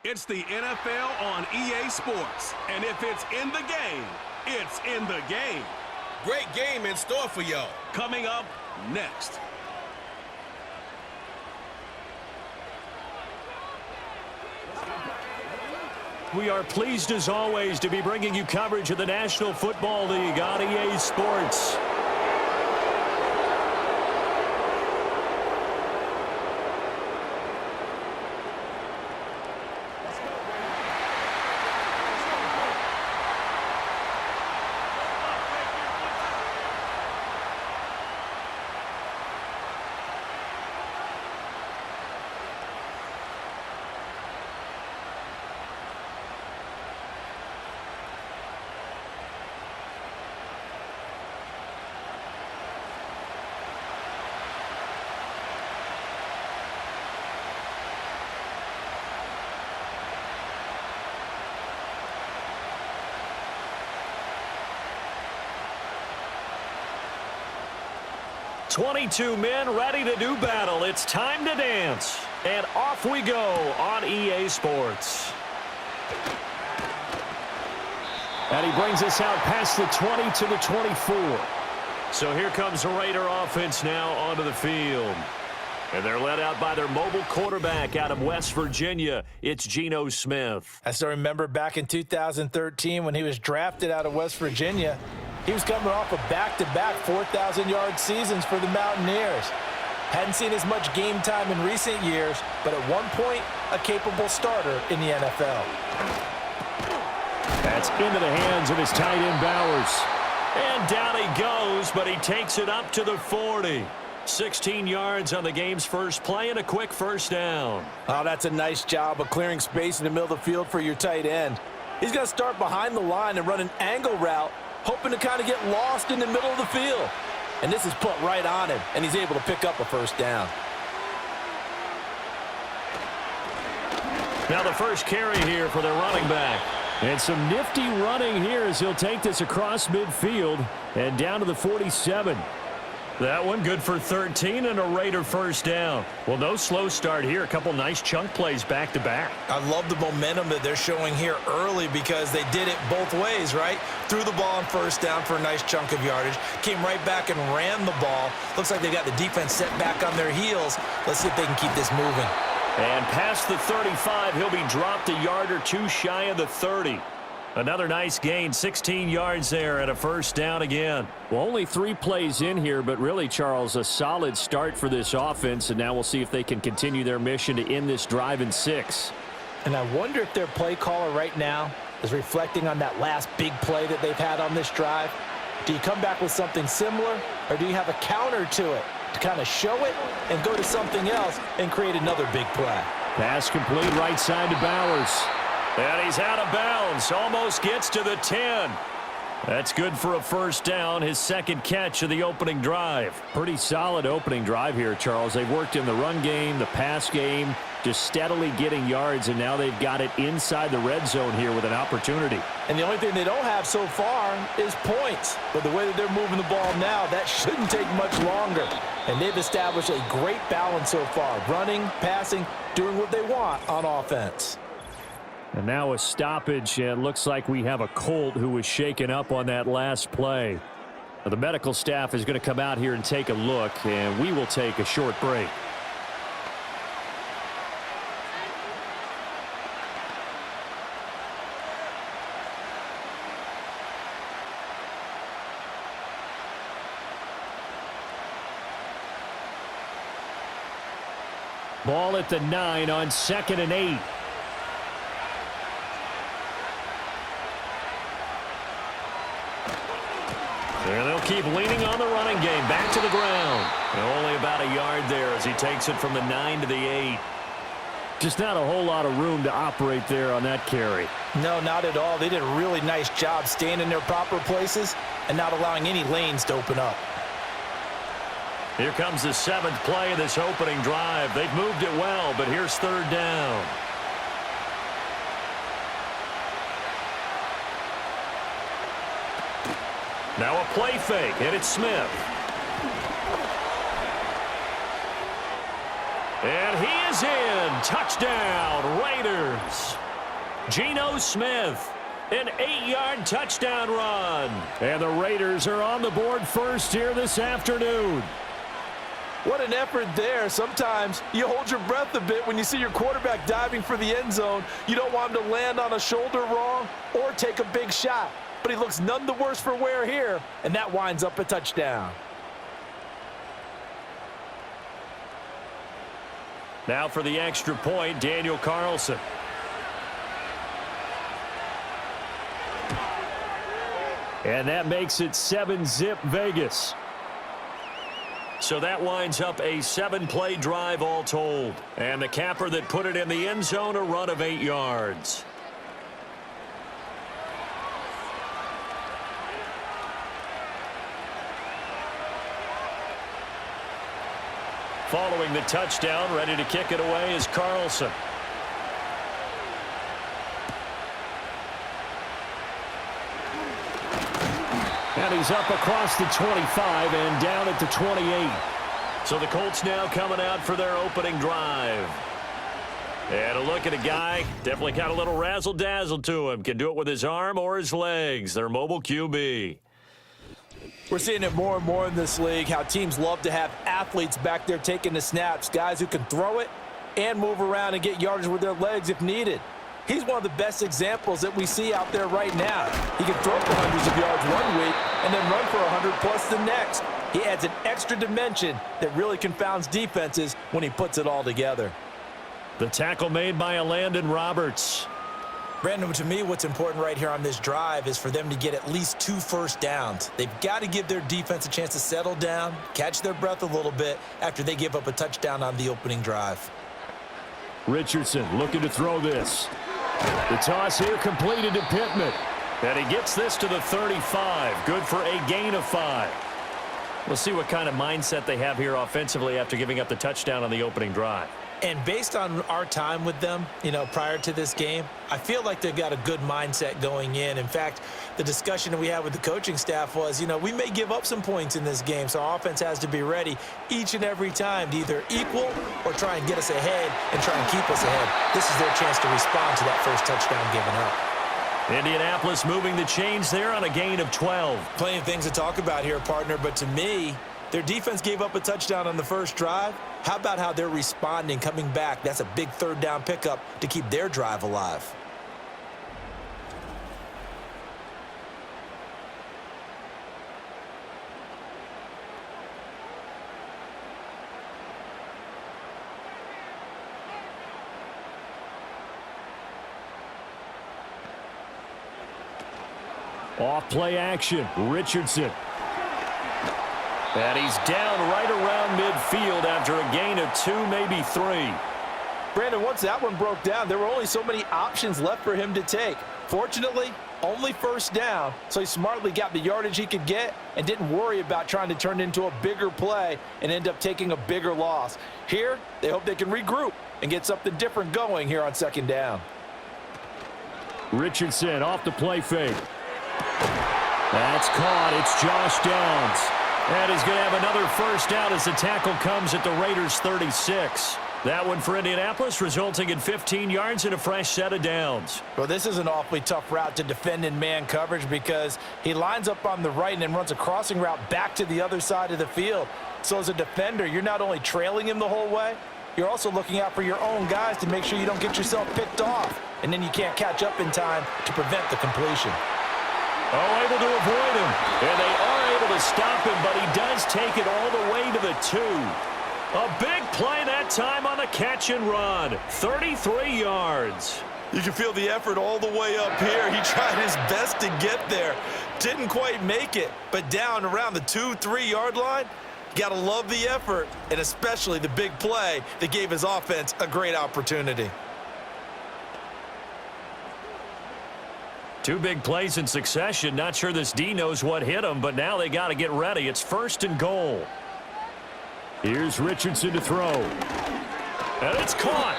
It's the NFL on EA Sports. And if it's in the game, it's in the game. Great game in store for y'all. Coming up next. We are pleased as always to be bringing you coverage of the National Football League on EA Sports. "22 men ready to do battle. It's time to dance." And off we go on EA Sports. And he brings us out past the 20 to the 24. So here comes the Raider offense now onto the field. And they're led out by their mobile quarterback out of West Virginia. It's Geno Smith. I still remember back in 2013 when he was drafted out of West Virginia. He was coming off of back-to-back 4,000-yard seasons for the Mountaineers. Hadn't seen as much game time in recent years, but at one point, a capable starter in the NFL. That's into the hands of his tight end Bowers. And down he goes, but he takes it up to the 40. 16 yards on the game's first play and a quick first down. Oh, that's a nice job of clearing space in the middle of the field for your tight end. He's going to start behind the line and run an angle route, hoping to kind of get lost in the middle of the field. And this is put right on him, and he's able to pick up a first down. Now the first carry here for their running back. And some nifty running here as he'll take this across midfield and down to the 47. That one good for 13 and a Raider first down. Well, no slow start here. A couple nice chunk plays back-to-back. I love the momentum that they're showing here early because they did it both ways, right? Threw the ball on first down for a nice chunk of yardage. Came right back and ran the ball. Looks like they got the defense set back on their heels. Let's see if they can keep this moving. And past the 35, he'll be dropped a yard or two shy of the 30. Another nice gain, 16 yards there and a first down again. Well, only 3 plays in here, but really, Charles, a solid start for this offense, and now we'll see if they can continue their mission to end this drive in 6. And I wonder if their play caller right now is reflecting on that last big play that they've had on this drive. Do you come back with something similar, or do you have a counter to it to kind of show it and go to something else and create another big play? Pass complete right side to Bowers. And he's out of bounds. Almost gets to the 10. That's good for a first down, his second catch of the opening drive. Pretty solid opening drive here, Charles. They've worked in the run game, the pass game, just steadily getting yards, and now they've got it inside the red zone here with an opportunity. And the only thing they don't have so far is points. But the way that they're moving the ball now, that shouldn't take much longer. And they've established a great balance so far, running, passing, doing what they want on offense. And now a stoppage, and looks like we have a Colt who was shaken up on that last play. Now, the medical staff is going to come out here and take a look, and we will take a short break. Ball at the 9 on 2nd and 8. And they'll keep leaning on the running game. Back to the ground. And only about a yard there as he takes it from the 9 to the 8. Just not a whole lot of room to operate there on that carry. No, not at all. They did a really nice job staying in their proper places and not allowing any lanes to open up. Here comes the 7th play of this opening drive. They've moved it well, but here's 3rd down. Now a play fake, and it's Smith. And he is in. Touchdown, Raiders. Geno Smith. An 8-yard touchdown run. And the Raiders are on the board first here this afternoon. What an effort there. Sometimes you hold your breath a bit when you see your quarterback diving for the end zone. You don't want him to land on a shoulder wrong or take a big shot. But he looks none the worse for wear here, and that winds up a touchdown. Now for the extra point, Daniel Carlson. And that makes it 7-zip Vegas. So that winds up a 7-play drive all told. And the capper that put it in the end zone, a run of 8 yards. Following the touchdown, ready to kick it away is Carlson. And he's up across the 25 and down at the 28. So the Colts now coming out for their opening drive. And a look at a guy, definitely got a little razzle-dazzle to him. Can do it with his arm or his legs. Their mobile QB. We're seeing it more and more in this league, how teams love to have athletes back there taking the snaps, guys who can throw it and move around and get yardage with their legs if needed. He's one of the best examples that we see out there right now. He can throw for hundreds of yards one week and then run for 100+ the next. He adds an extra dimension that really confounds defenses when he puts it all together. The tackle made by Landon Roberts. Brandon, to me, what's important right here on this drive is for them to get at least 2 first downs. They've got to give their defense a chance to settle down, catch their breath a little bit after they give up a touchdown on the opening drive. Richardson looking to throw this. The toss here completed to Pittman. And he gets this to the 35. Good for a gain of 5. We'll see what kind of mindset they have here offensively after giving up the touchdown on the opening drive. And based on our time with them, prior to this game, I feel like they've got a good mindset going in. In fact, the discussion that we had with the coaching staff was, we may give up some points in this game, so our offense has to be ready each and every time to either equal or try and get us ahead and try and keep us ahead. This is their chance to respond to that first touchdown given up. Indianapolis moving the chains there on a gain of 12. Plenty of things to talk about here, partner, but to me, their defense gave up a touchdown on the first drive. How about how they're responding, coming back? That's a big third down pickup to keep their drive alive. Off play action, Richardson. And he's down right around midfield after a gain of 2, maybe 3. Brandon, once that one broke down, there were only so many options left for him to take. Fortunately, only first down, so he smartly got the yardage he could get and didn't worry about trying to turn it into a bigger play and end up taking a bigger loss. Here, they hope they can regroup and get something different going here on second down. Richardson off the play fake. That's caught. It's Josh Downs. And he's going to have another first down as the tackle comes at the Raiders' 36. That one for Indianapolis, resulting in 15 yards and a fresh set of downs. Well, this is an awfully tough route to defend in man coverage because he lines up on the right and then runs a crossing route back to the other side of the field. So as a defender, you're not only trailing him the whole way, you're also looking out for your own guys to make sure you don't get yourself picked off. And then you can't catch up in time to prevent the completion. Oh, able to avoid him. And they are able to stop him, but he does take it all the way to the 2. A big play that time on the catch and run. 33 yards. You can feel the effort all the way up here. He tried his best to get there. Didn't quite make it, but down around the 2-3 yard line, got to love the effort, and especially the big play that gave his offense a great opportunity. 2 big plays in succession. Not sure this D knows what hit him, but now they got to get ready. It's 1st and goal. Here's Richardson to throw. And it's caught.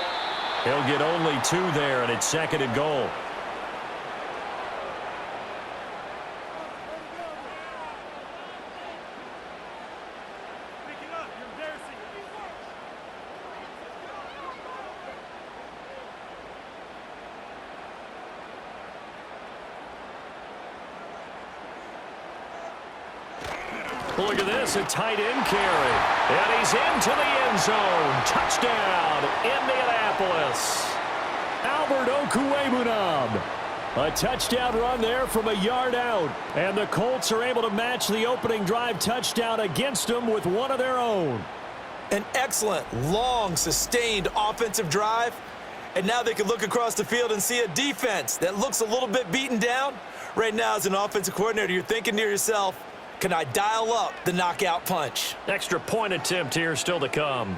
He'll get only 2 there, and it's 2nd and goal. Look at this, a tight end carry. And he's into the end zone. Touchdown, Indianapolis. Albert Okwuegbunam. A touchdown run there from a yard out. And the Colts are able to match the opening drive touchdown against them with one of their own. An excellent, long, sustained offensive drive. And now they can look across the field and see a defense that looks a little bit beaten down. Right now, as an offensive coordinator, you're thinking to yourself, can I dial up the knockout punch? Extra point attempt here still to come.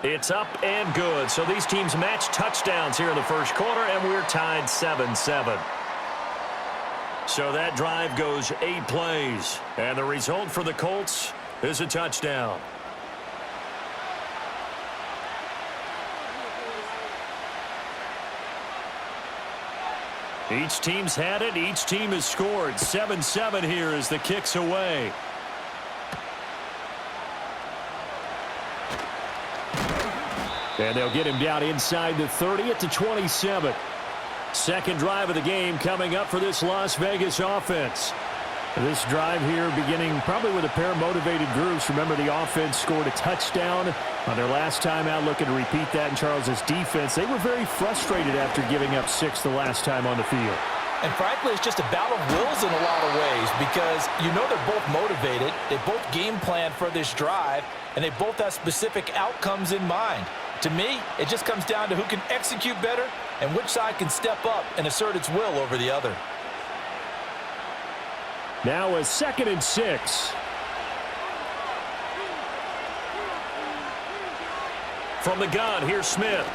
It's up and good. So these teams match touchdowns here in the first quarter, and we're tied 7-7. So that drive goes 8 plays. And the result for the Colts is a touchdown. Each team's had it. Each team has scored. 7-7 here as the kick's away. And they'll get him down inside the 30 at the 27. Second drive of the game coming up for this Las Vegas offense. This drive here beginning probably with a pair of motivated groups. Remember, the offense scored a touchdown on their last time out, looking to repeat that in Charles's defense. They were very frustrated after giving up 6 the last time on the field. And frankly, it's just a battle of wills in a lot of ways because you know they're both motivated. They both game plan for this drive, and they both have specific outcomes in mind. To me, it just comes down to who can execute better and which side can step up and assert its will over the other. Now a 2nd and 6. From the gun, here's Smith.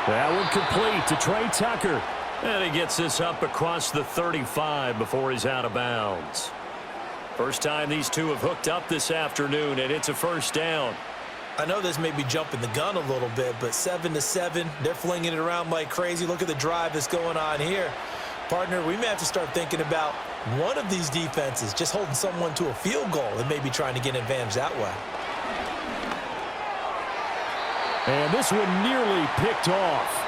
That one complete to Trey Tucker. And he gets this up across the 35 before he's out of bounds. First time these two have hooked up this afternoon, and it's a first down. I know this may be jumping the gun a little bit, but 7-7, they're flinging it around like crazy. Look at the drive that's going on here. Partner, we may have to start thinking about one of these defenses just holding someone to a field goal and maybe trying to get an advantage that way. And this one nearly picked off.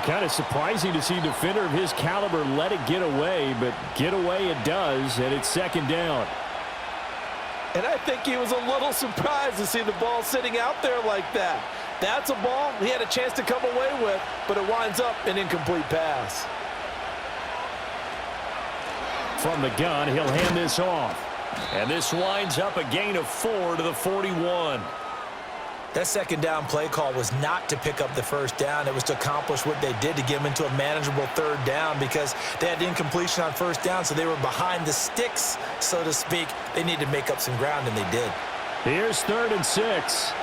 Kind of surprising to see a defender of his caliber let it get away, but get away it does, and it's 2nd down. And I think he was a little surprised to see the ball sitting out there like that. That's a ball he had a chance to come away with, but it winds up an incomplete pass. From the gun, he'll hand this off. And this winds up a gain of 4 to the 41. That 2nd down play call was not to pick up the first down. It was to accomplish what they did to get them into a manageable 3rd down because they had incompletion on 1st down, so they were behind the sticks, so to speak. They needed to make up some ground, and they did. Here's 3rd and 6.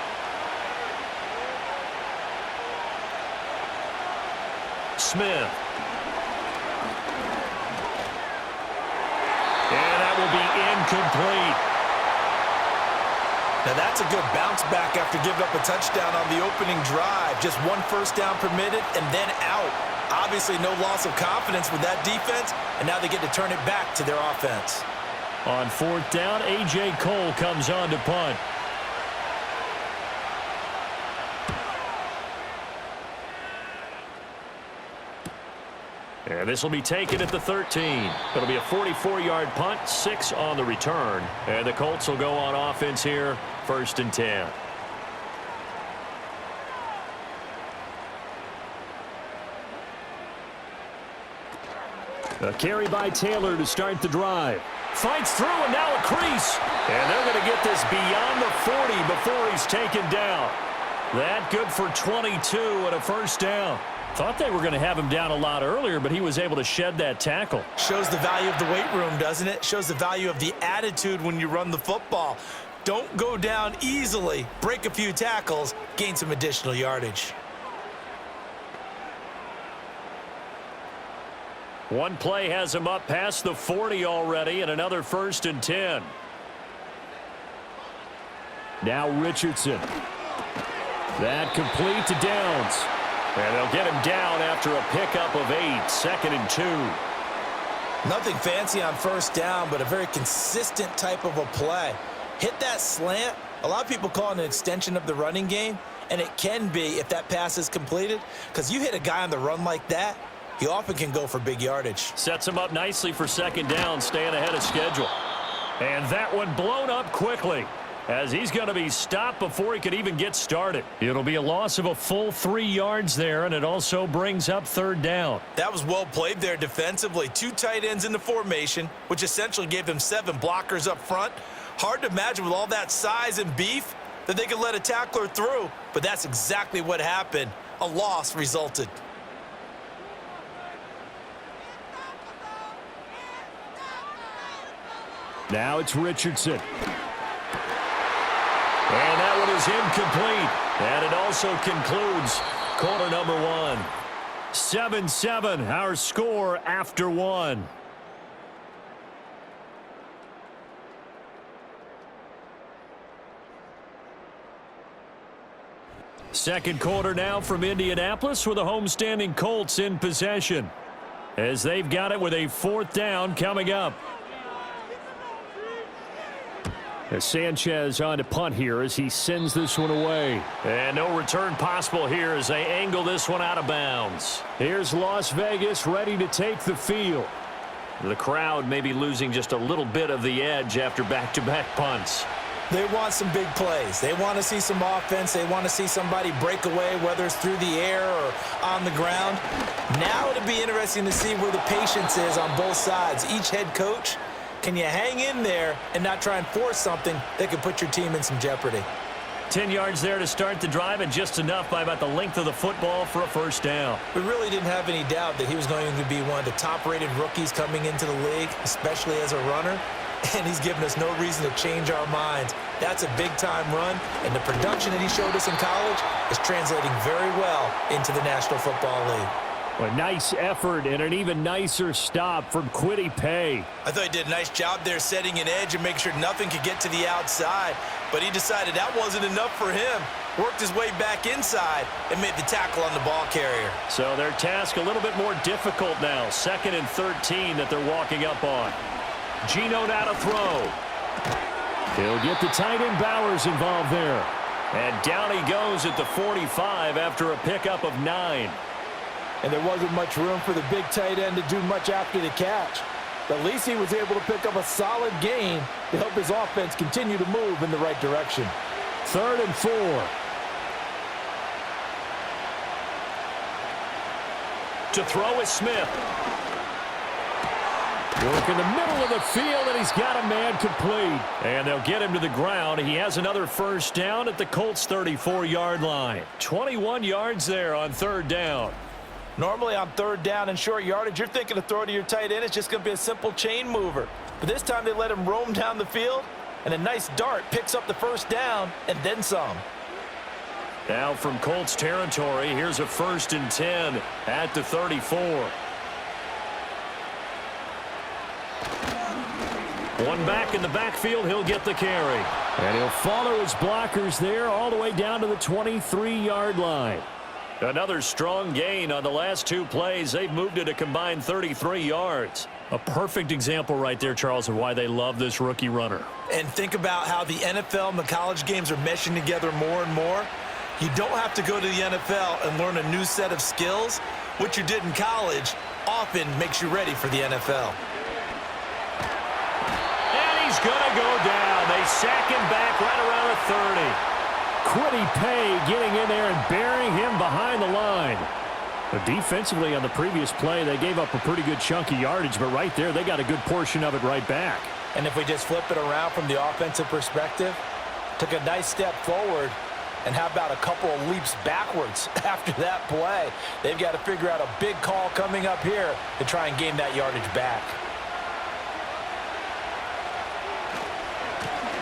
Smith. And that will be incomplete. Now that's a good bounce back after giving up a touchdown on the opening drive. Just 1 first down permitted and then out. Obviously no loss of confidence with that defense, and now they get to turn it back to their offense. On 4th down, A.J. Cole comes on to punt. And this will be taken at the 13. It'll be a 44-yard punt, 6 on the return. And the Colts will go on offense here, 1st and 10. A carry by Taylor to start the drive. Fights through, and now a crease. And they're going to get this beyond the 40 before he's taken down. That good for 22 and a first down. Thought they were going to have him down a lot earlier, but he was able to shed that tackle. Shows the value of the weight room, doesn't it? Shows the value of the attitude when you run the football. Don't go down easily. Break a few tackles, gain some additional yardage. One play has him up past the 40 already, and another 1st and 10. Now Richardson. That complete to Downs. And they'll get him down after a pickup of 8, 2nd and 2. Nothing fancy on 1st down, but a very consistent type of a play. Hit that slant. A lot of people call it an extension of the running game, and it can be if that pass is completed, because you hit a guy on the run like that, he often can go for big yardage. Sets him up nicely for second down, staying ahead of schedule. And that one blown up quickly, as he's going to be stopped before he could even get started. It'll be a loss of a full 3 yards there, and it also brings up third down. That was well played there defensively. 2 tight ends in the formation, which essentially gave them 7 blockers up front. Hard to imagine with all that size and beef that they could let a tackler through, but that's exactly what happened. A loss resulted. Now it's Richardson. And that one is incomplete. And it also concludes quarter number 1. 7-7, our score after 1. Second quarter now from Indianapolis with the homestanding Colts in possession, as they've got it with a 4th down coming up. As Sanchez on to punt here as he sends this one away. And no return possible here as they angle this one out of bounds. Here's Las Vegas ready to take the field. The crowd may be losing just a little bit of the edge after back-to-back punts. They want some big plays. They want to see some offense. They want to see somebody break away, whether it's through the air or on the ground. Now it'll be interesting to see where the patience is on both sides. Each head coach, can you hang in there and not try and force something that could put your team in some jeopardy? 10 yards there to start the drive, and just enough by about the length of the football for a first down. We really didn't have any doubt that he was going to be one of the top-rated rookies coming into the league, especially as a runner. And he's given us no reason to change our minds. That's a big-time run, and the production that he showed us in college is translating very well into the National Football League. A nice effort and an even nicer stop from Kwity Paye. I thought he did a nice job there setting an edge and make sure nothing could get to the outside, but he decided that wasn't enough for him. Worked his way back inside and made the tackle on the ball carrier. So their task a little bit more difficult now. 2nd and 13 that they're walking up on. Geno now to throw. He'll get the tight end Bowers involved there. And down he goes at the 45 after a pickup of 9. And there wasn't much room for the big tight end to do much after the catch. But at least he was able to pick up a solid gain to help his offense continue to move in the right direction. 3rd and 4. To throw is Smith. Work in the middle of the field, and he's got a man complete. And they'll get him to the ground. He has another first down at the Colts' 34-yard line. 21 yards there on 3rd down. Normally on 3rd down and short yardage, you're thinking to throw to your tight end. It's just going to be a simple chain mover. But this time they let him roam down the field, and a nice dart picks up the first down and then some. Now from Colts territory, here's a 1st and 10 at the 34. One back in the backfield, he'll get the carry. And he'll follow his blockers there all the way down to the 23-yard line. Another strong gain on the last 2 plays. They've moved it a combined 33 yards. A perfect example right there, Charles, of why they love this rookie runner. And think about how the NFL and the college games are meshing together more and more. You don't have to go to the NFL and learn a new set of skills. What you did in college often makes you ready for the NFL. He's going to go down. They sack him back right around the 30. Kwity Paye getting in there and burying him behind the line. But defensively on the previous play, they gave up a pretty good chunk of yardage, but right there, they got a good portion of it right back. And if we just flip it around from the offensive perspective, took a nice step forward, and how about a couple of leaps backwards after that play? They've got to figure out a big call coming up here to try and gain that yardage back.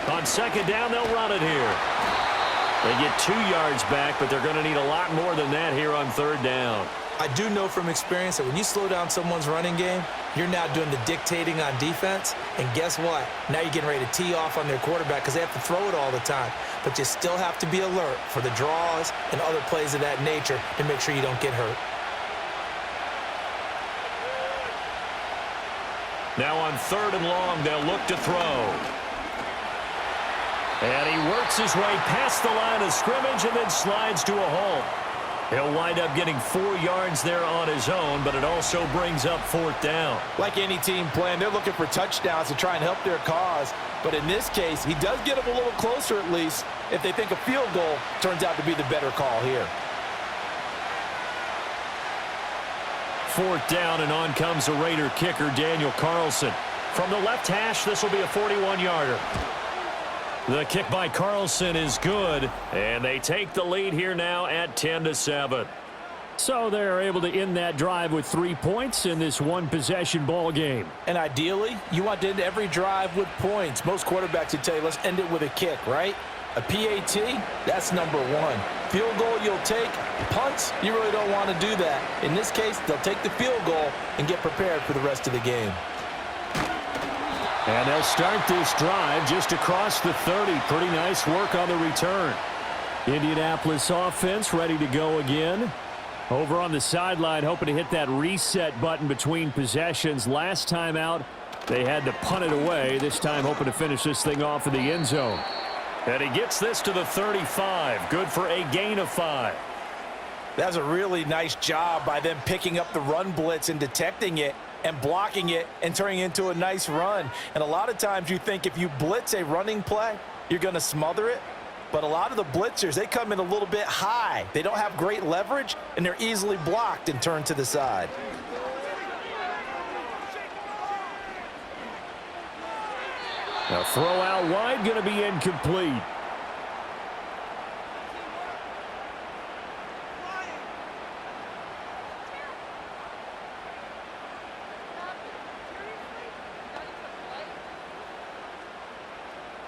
On 2nd down, they'll run it here. They get 2 yards back, but they're going to need a lot more than that here on 3rd down. I do know from experience that when you slow down someone's running game, you're now doing the dictating on defense. And guess what? Now you're getting ready to tee off on their quarterback because they have to throw it all the time. But you still have to be alert for the draws and other plays of that nature to make sure you don't get hurt. Now on 3rd and long, they'll look to throw. And he works his way past the line of scrimmage and then slides to a halt. He'll wind up getting 4 yards there on his own, but it also brings up 4th down. Like any team playing, they're looking for touchdowns to try and help their cause. But in this case, he does get them a little closer at least if they think a field goal turns out to be the better call here. 4th down, and on comes the Raider kicker, Daniel Carlson. From the left hash, this will be a 41-yarder. The kick by Carlson is good, and they take the lead here now at 10-7. So they're able to end that drive with 3 points in this one-possession ball game. And ideally, you want to end every drive with points. Most quarterbacks would tell you, let's end it with a kick, right? A PAT, that's number 1. Field goal you'll take. Punts, you really don't want to do that. In this case, they'll take the field goal and get prepared for the rest of the game. And they'll start this drive just across the 30. Pretty nice work on the return. Indianapolis offense ready to go again. Over on the sideline, hoping to hit that reset button between possessions. Last time out, they had to punt it away. This time, hoping to finish this thing off in the end zone. And he gets this to the 35. Good for a gain of 5. That's a really nice job by them picking up the run blitz and detecting it and blocking it and turning it into a nice run. And a lot of times you think if you blitz a running play, you're going to smother it. But a lot of the blitzers, they come in a little bit high. They don't have great leverage, and they're easily blocked and turned to the side. Now throw out wide, going to be incomplete.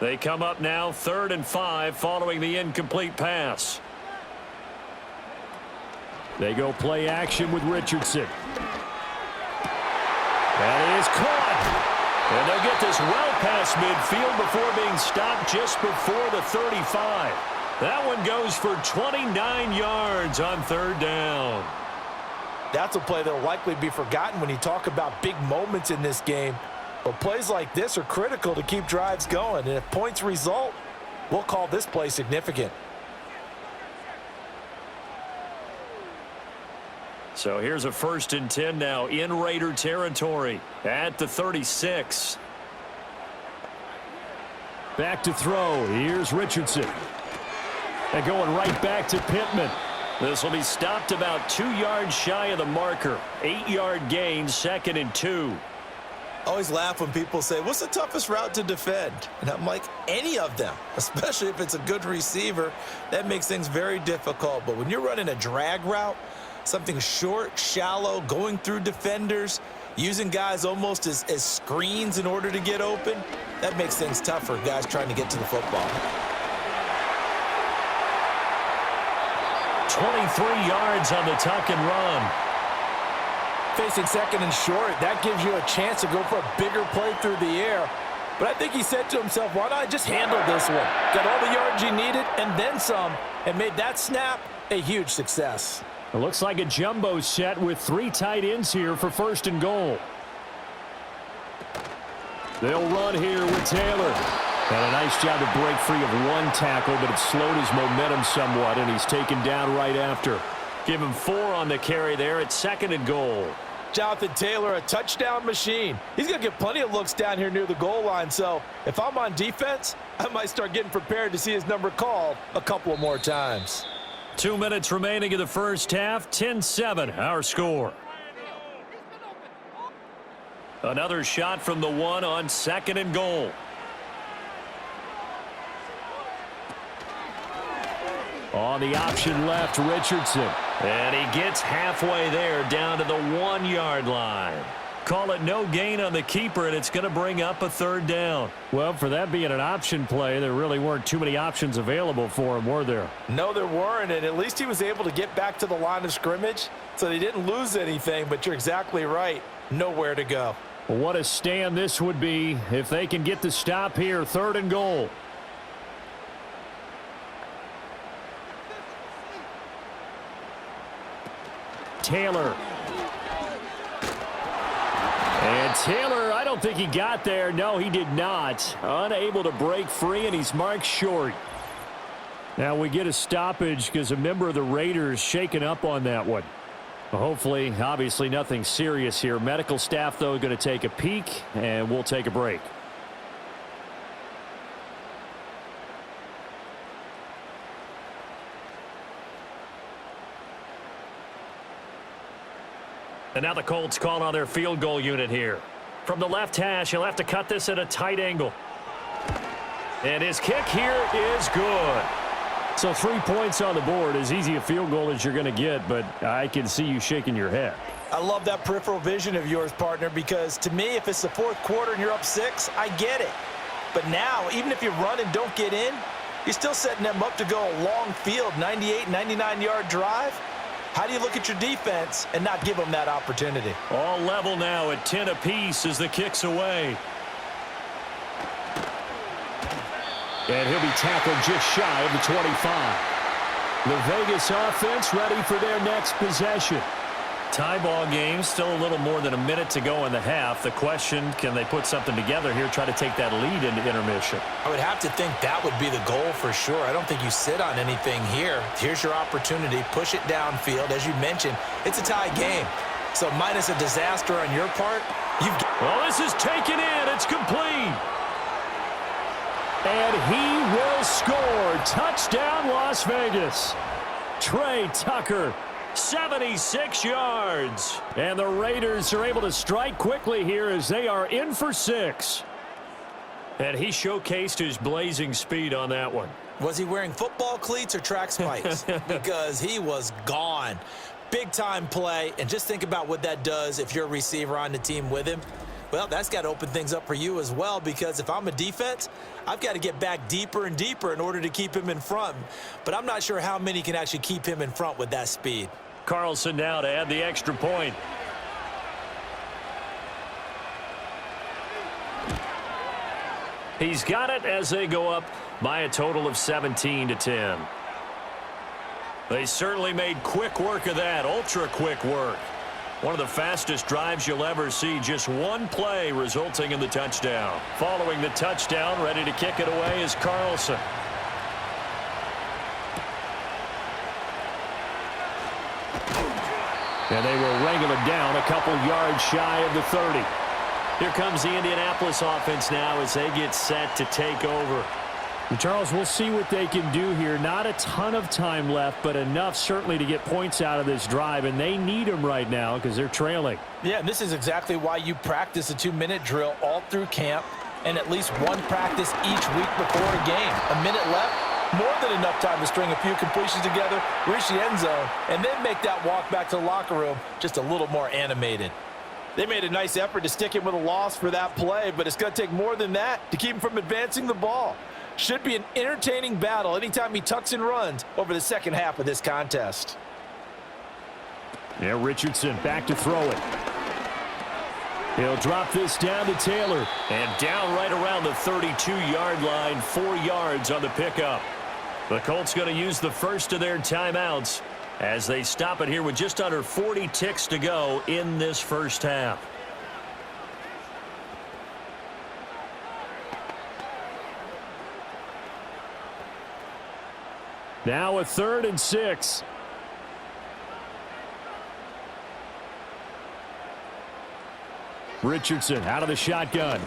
They come up now 3rd and 5 following the incomplete pass. They go play action with Richardson. That is caught. And they'll get this well past midfield before being stopped just before the 35. That one goes for 29 yards on 3rd down. That's a play that will likely be forgotten when you talk about big moments in this game. But plays like this are critical to keep drives going. And if points result, we'll call this play significant. So here's a 1st and 10 now in Raider territory at the 36. Back to throw. Here's Richardson. And going right back to Pittman. This will be stopped about 2 yards shy of the marker. 8-yard gain, 2nd and 2. I always laugh when people say, what's the toughest route to defend? And I'm like, any of them, especially if it's a good receiver. That makes things very difficult. But when you're running a drag route, something short, shallow, going through defenders, using guys almost as screens in order to get open, that makes things tough for guys trying to get to the football. 23 yards on the tuck and run. Facing 2nd and short, that gives you a chance to go for a bigger play through the air. But I think he said to himself, why not just handle this one? Got all the yards he needed and then some, and made that snap a huge success. It looks like a jumbo set with 3 tight ends here for 1st and goal. They'll run here with Taylor. And a nice job to break free of 1 tackle, but it slowed his momentum somewhat, and he's taken down right after. Give him 4 on the carry there at 2nd and goal. Jonathan Taylor, a touchdown machine. He's going to get plenty of looks down here near the goal line, so if I'm on defense, I might start getting prepared to see his number called a couple of more times. 2 minutes remaining in the first half. 10-7, our score. Another shot from the 1 on 2nd and goal. On the option left, Richardson. And he gets halfway there down to the 1-yard line. Call it no gain on the keeper, and it's going to bring up a 3rd down. Well, for that being an option play, there really weren't too many options available for him, were there? No, there weren't, and at least he was able to get back to the line of scrimmage, so they didn't lose anything, but you're exactly right. Nowhere to go. Well, what a stand this would be if they can get the stop here, 3rd and goal. Taylor. And Taylor, I don't think he got there. No, he did not. Unable to break free, and he's marked short. Now we get a stoppage because a member of the Raiders shaken up on that one. Well, hopefully, obviously nothing serious here. Medical staff, though, going to take a peek, and we'll take a break. And now the Colts call on their field goal unit here. From the left hash, he'll have to cut this at a tight angle. And his kick here is good. So 3 points on the board, as easy a field goal as you're going to get, but I can see you shaking your head. I love that peripheral vision of yours, partner, because to me, if it's the fourth quarter and you're up 6, I get it. But now, even if you run and don't get in, you're still setting them up to go a long field, 98, 99-yard drive. How do you look at your defense and not give them that opportunity? All level now at 10 apiece as the kick's away. And he'll be tackled just shy of the 25. The Vegas offense ready for their next possession. Tie ball game, still a little more than a minute to go in the half. The question, can they put something together here, try to take that lead into intermission? I would have to think that would be the goal for sure. I don't think you sit on anything here. Here's your opportunity. Push it downfield. As you mentioned, it's a tie game. So minus a disaster on your part, you've got... Well, this is taken in. It's complete. And he will score. Touchdown, Las Vegas. Trey Tucker, 76 yards. And the Raiders are able to strike quickly here as they are in for 6. And he showcased his blazing speed on that one. Was he wearing football cleats or track spikes? Because he was gone. Big-time play. And just think about what that does if you're a receiver on the team with him. Well, that's got to open things up for you as well, because if I'm a defense, I've got to get back deeper and deeper in order to keep him in front. But I'm not sure how many can actually keep him in front with that speed. Carlson now to add the extra point. He's got it as they go up by a total of 17-10. They certainly made quick work of that, ultra quick work. One of the fastest drives you'll ever see, just one play resulting in the touchdown. Following the touchdown, ready to kick it away is Carlson. And they will wrangle it down a couple yards shy of the 30. Here comes the Indianapolis offense now as they get set to take over. And Charles, we'll see what they can do here. Not a ton of time left, but enough certainly to get points out of this drive, and they need them right now because they're trailing. Yeah, and this is exactly why you practice a 2-minute drill all through camp and at least one practice each week before a game. A minute left, more than enough time to string a few completions together, reach the end zone, and then make that walk back to the locker room just a little more animated. They made a nice effort to stick him with a loss for that play, but it's going to take more than that to keep him from advancing the ball. Should be an entertaining battle anytime he tucks and runs over the second half of this contest. Yeah, Richardson back to throw it. He'll drop this down to Taylor. And down right around the 32-yard line, 4 yards on the pickup. The Colts going to use the first of their timeouts as they stop it here with just under 40 ticks to go in this first half. Now a 3rd and 6. Richardson out of the shotgun.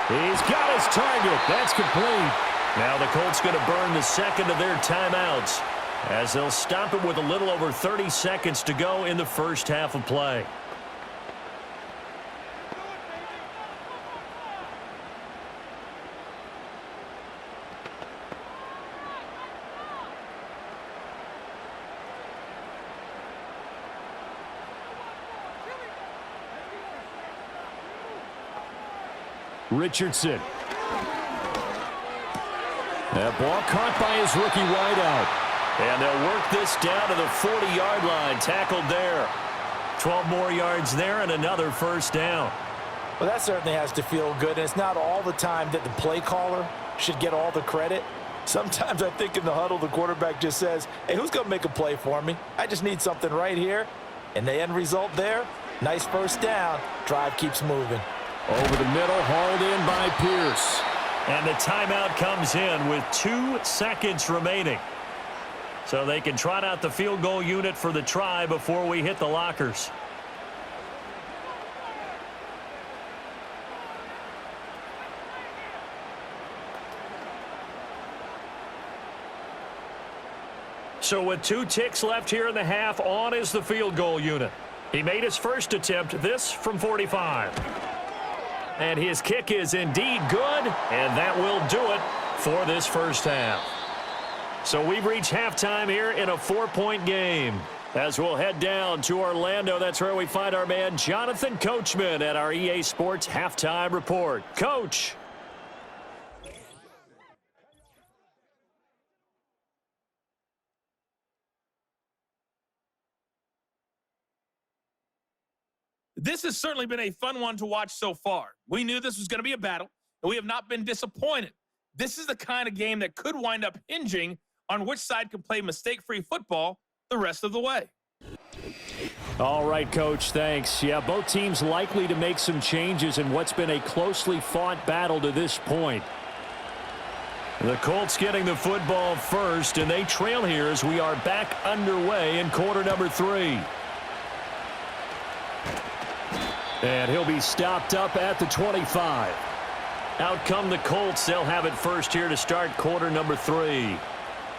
He's got his target. That's complete. Now the Colts going to burn the second of their timeouts as they'll stop it with a little over 30 seconds to go in the first half of play. Richardson. That ball caught by his rookie wideout. And they'll work this down to the 40-yard line. Tackled there. 12 more yards there and another first down. Well, that certainly has to feel good. And it's not all the time that the play caller should get all the credit. Sometimes I think in the huddle, the quarterback just says, hey, who's going to make a play for me? I just need something right here. And the end result there, nice first down. Drive keeps moving. Over the middle, hauled in by Pierce. And the timeout comes in with 2 seconds remaining. So they can trot out the field goal unit for the try before we hit the lockers. So with 2 ticks left here in the half, on is the field goal unit. He made his first attempt, this from 45. And his kick is indeed good, and that will do it for this first half. So we've reached halftime here in a 4-point game. As we'll head down to Orlando, that's where we find our man Jonathan Coachman at our EA Sports Halftime Report. Coach. This has certainly been a fun one to watch so far. We knew this was going to be a battle, and we have not been disappointed. This is the kind of game that could wind up hinging on which side can play mistake-free football the rest of the way. All right, Coach, thanks. Yeah, both teams likely to make some changes in what's been a closely fought battle to this point. The Colts getting the football first, and they trail here as we are back underway in quarter number 3. And he'll be stopped up at the 25. Out come the Colts. They'll have it first here to start quarter number 3.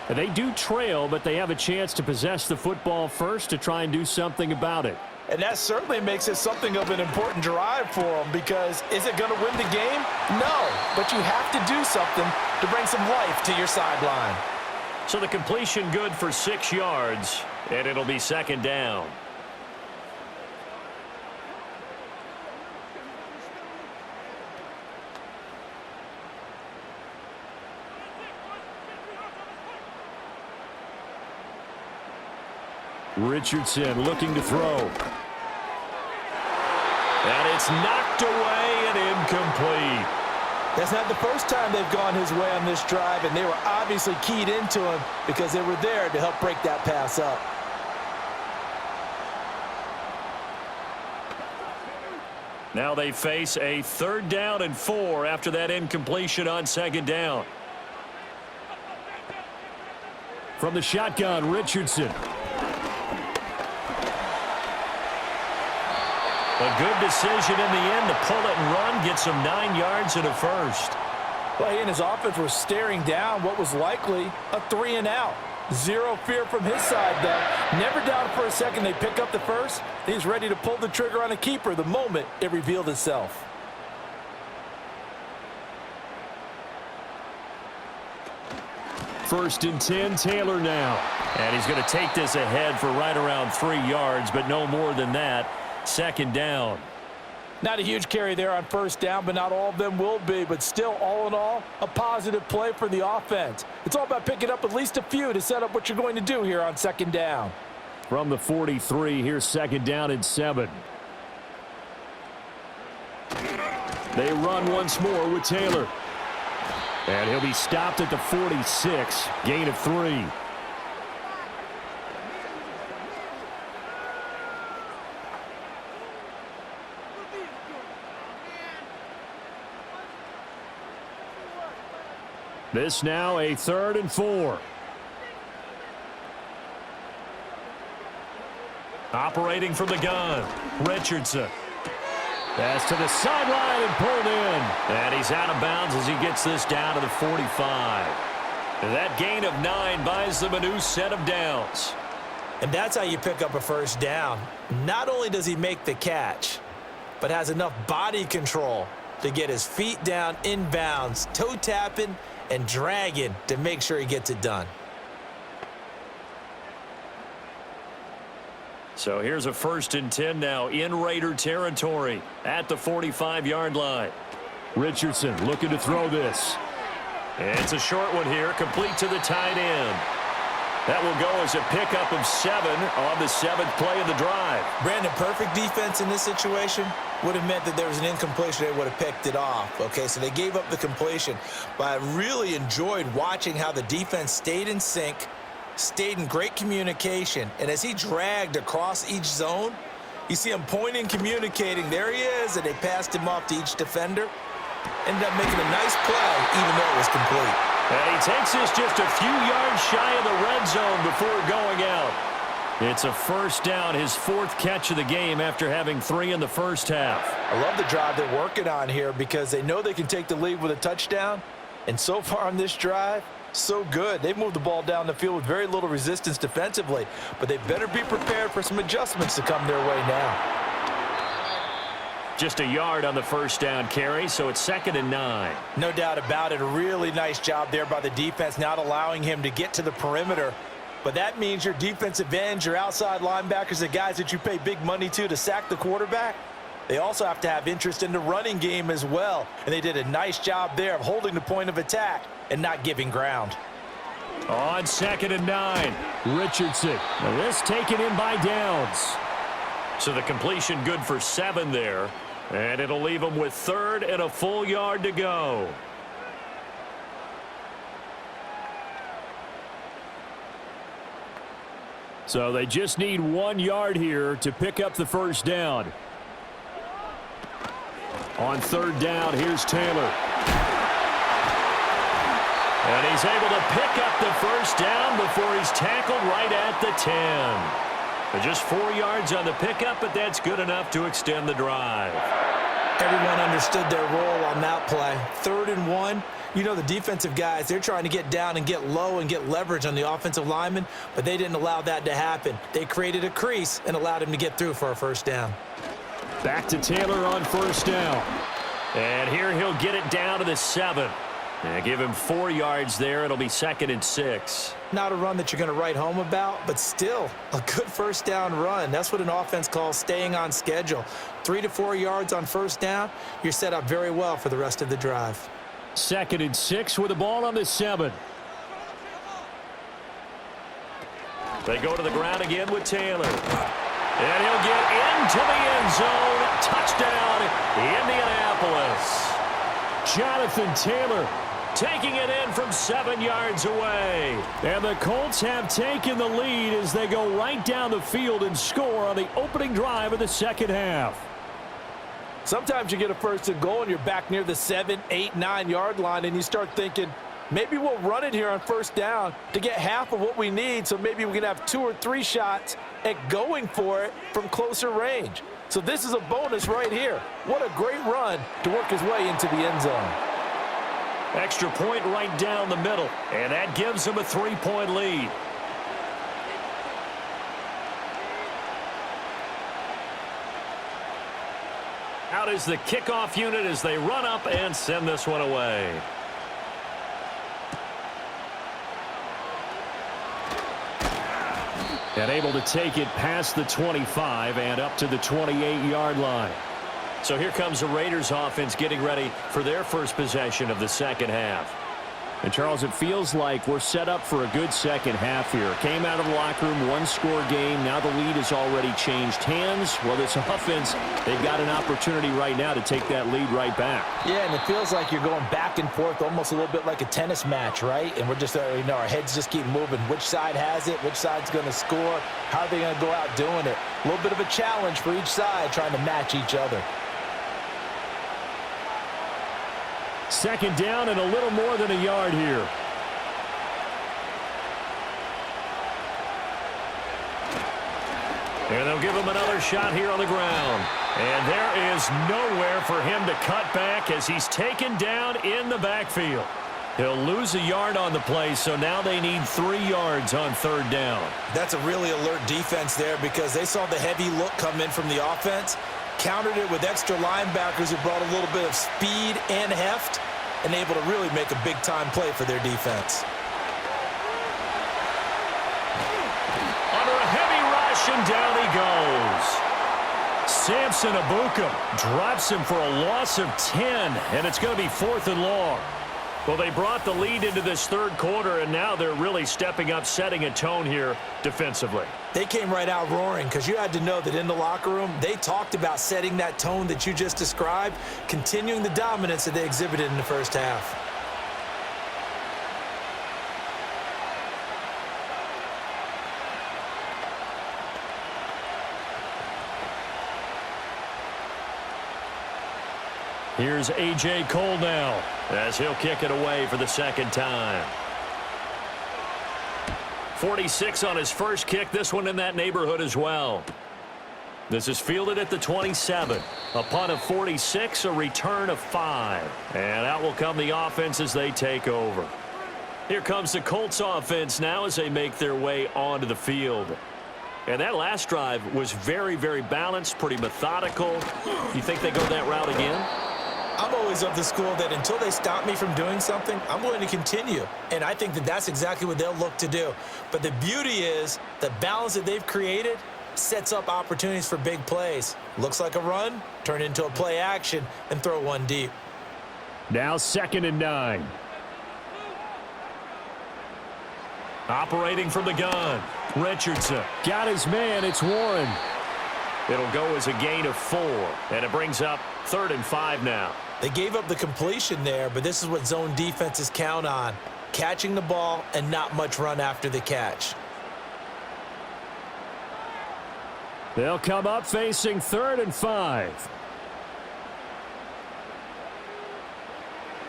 And they do trail, but they have a chance to possess the football first to try and do something about it. And that certainly makes it something of an important drive for them, because is it going to win the game? No, but you have to do something to bring some life to your sideline. So the completion good for 6 yards, and it'll be second down. Richardson looking to throw. And it's knocked away and incomplete. That's not the first time they've gone his way on this drive, and they were obviously keyed into him because they were there to help break that pass up. Now they face a 3rd down and 4 after that incompletion on 2nd down. From the shotgun, Richardson. A good decision in the end to pull it and run, get some 9 yards and a first. Well, he and his offense were staring down what was likely a 3-and-out. Zero fear from his side, though. Never doubted for a second they pick up the first. He's ready to pull the trigger on a keeper the moment it revealed itself. First and 10, Taylor now. And he's going to take this ahead for right around 3 yards, but no more than that. 2nd down. Not a huge carry there on 1st down, but not all of them will be. But still, all in all, a positive play for the offense. It's all about picking up at least a few to set up what you're going to do here on 2nd down. From the 43, here's 2nd down and 7. They run once more with Taylor. And he'll be stopped at the 46, gain of 3. This now a 3rd and 4. Operating from the gun, Richardson. Pass to the sideline and pulled in. And he's out of bounds as he gets this down to the 45. That gain of 9 buys them a new set of downs. And that's how you pick up a 1st down. Not only does he make the catch, but has enough body control to get his feet down inbounds, toe tapping and dragging to make sure he gets it done. So here's a 1st and 10 now in Raider territory at the 45-yard line. Richardson looking to throw this. It's a short one here, complete to the tight end. That will go as a pickup of 7 on the 7th play of the drive. Brandon, perfect defense in this situation would have meant that there was an incompletion. They would have picked it off. Okay, so they gave up the completion. But I really enjoyed watching how the defense stayed in sync, stayed in great communication. And as he dragged across each zone, you see him pointing, communicating. There he is, and they passed him off to each defender. Ended up making a nice play, even though it was complete. And he takes this just a few yards shy of the red zone before going out. It's a first down, his 4th catch of the game after having 3 in the first half. I love the drive they're working on here because they know they can take the lead with a touchdown. And so far on this drive, so good. They've moved the ball down the field with very little resistance defensively, but they better be prepared for some adjustments to come their way now. Just a yard on the first down carry, so it's 2nd and 9. No doubt about it. A really nice job there by the defense, not allowing him to get to the perimeter. But that means your defensive ends, your outside linebackers, the guys that you pay big money to sack the quarterback, they also have to have interest in the running game as well. And they did a nice job there of holding the point of attack and not giving ground. On 2nd and 9, Richardson. Now this taken in by Downs. So the completion good for 7 there. And it'll leave him with 3rd and a full yard to go. So they just need 1 yard here to pick up the first down. On 3rd down, here's Taylor. And he's able to pick up the first down before he's tackled right at the 10. Just 4 yards on the pickup, but that's good enough to extend the drive. Everyone understood their role on that play. 3rd and 1. You know the defensive guys, they're trying to get down and get low and get leverage on the offensive lineman, but they didn't allow that to happen. They created a crease and allowed him to get through for a first down. Back to Taylor on 1st down. And here he'll get it down to the 7. And give him 4 yards there. It'll be 2nd and 6. Not a run that you're going to write home about, but still a good first down run. That's what an offense calls staying on schedule. 3 to 4 yards on first down, you're set up very well for the rest of the drive. 2nd and 6 with the ball on the 7. They go to the ground again with Taylor. And he'll get into the end zone. Touchdown, Indianapolis. Jonathan Taylor taking it in from 7 yards away. And the Colts have taken the lead as they go right down the field and score on the opening drive of the second half. Sometimes you get a 1st and goal and you're back near the 7, 8, 9 yard line and you start thinking, maybe we'll run it here on 1st down to get half of what we need, so maybe we can have 2 or 3 shots at going for it from closer range. So this is a bonus right here. What a great run to work his way into the end zone. Extra point right down the middle, and that gives them a 3-point lead. Out is the kickoff unit as they run up and send this one away. And able to take it past the 25 and up to the 28-yard line. So here comes the Raiders offense getting ready for their first possession of the second half. And, Charles, it feels like we're set up for a good second half here. Came out of the locker room, 1-score game. Now the lead has already changed hands. Well, this offense, they've got an opportunity right now to take that lead right back. Yeah, and it feels like you're going back and forth almost a little bit like a tennis match, right? And we're just, our heads just keep moving. Which side has it? Which side's going to score? How are they going to go out doing it? A little bit of a challenge for each side trying to match each other. Second down and a little more than a yard here. And they'll give him another shot here on the ground. And there is nowhere for him to cut back as he's taken down in the backfield. He'll lose a yard on the play, so now they need 3 yards on 3rd down. That's a really alert defense there because they saw the heavy look come in from the offense, countered it with extra linebackers who brought a little bit of speed and heft, and able to really make a big-time play for their defense. Under a heavy rush, and down he goes. Samson Abuka drops him for a loss of 10, and it's going to be 4th and long. Well, they brought the lead into this 3rd quarter, and now they're really stepping up, setting a tone here defensively. They came right out roaring because you had to know that in the locker room, they talked about setting that tone that you just described, continuing the dominance that they exhibited in the first half. Here's A.J. Cole now as he'll kick it away for the second time. 46 on his first kick. This one in that neighborhood as well. This is fielded at the 27. A punt of 46, a return of 5. And out will come the offense as they take over. Here comes the Colts offense now as they make their way onto the field. And that last drive was very, very balanced, pretty methodical. You think they go that route again? I'm always of the school that until they stop me from doing something, I'm going to continue. And I think that that's exactly what they'll look to do. But the beauty is the balance that they've created sets up opportunities for big plays. Looks like a run, turn into a play action, and throw one deep. Now 2nd and 9. Operating from the gun. Richardson got his man. It's Warren. It'll go as a gain of 4, and it brings up 3rd and 5 now. They gave up the completion there, but this is what zone defenses count on. Catching the ball and not much run after the catch. They'll come up facing 3rd and 5.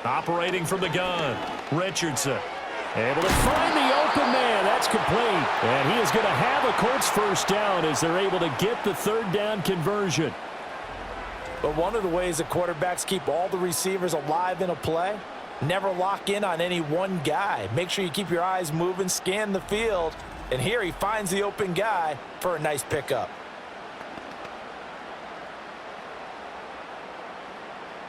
Operating from the gun. Richardson able to find the open man. That's complete. And he is going to have a Colts first down as they're able to get the 3rd down conversion. But one of the ways that quarterbacks keep all the receivers alive in a play, never lock in on any one guy. Make sure you keep your eyes moving, scan the field. And here he finds the open guy for a nice pickup.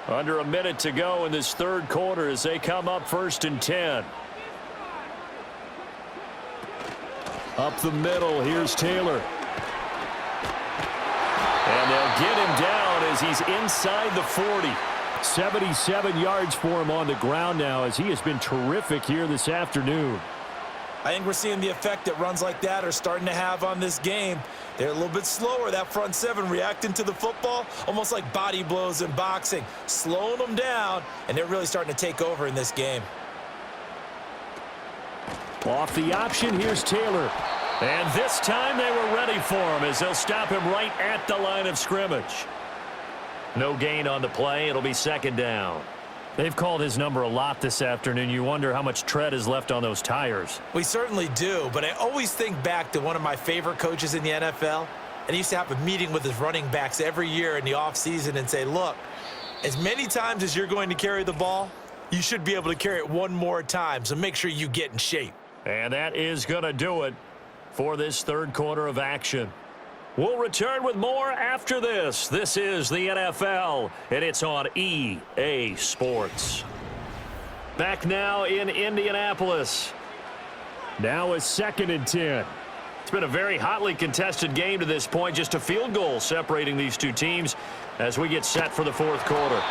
Under a minute to go in this 3rd quarter as they come up 1st and 10. Up the middle, here's Taylor. And they'll get him down as he's inside the 40. 77 yards for him on the ground now as he has been terrific here this afternoon. I think we're seeing the effect that runs like that are starting to have on this game. They're a little bit slower, that front 7, reacting to the football, almost like body blows in boxing, slowing them down, and they're really starting to take over in this game. Off the option, here's Taylor. And this time they were ready for him as they'll stop him right at the line of scrimmage. No gain on the play. It'll be 2nd down. They've called his number a lot this afternoon. You wonder how much tread is left on those tires. We certainly do, but I always think back to one of my favorite coaches in the NFL, and he used to have a meeting with his running backs every year in the offseason and say, look, as many times as you're going to carry the ball, you should be able to carry it one more time, so make sure you get in shape. And that is going to do it for this 3rd quarter of action. We'll return with more after this. This is the NFL, and it's on EA Sports. Back now in Indianapolis. Now a 2nd and 10. It's been a very hotly contested game to this point. Just a field goal separating these two teams as we get set for the 4th quarter.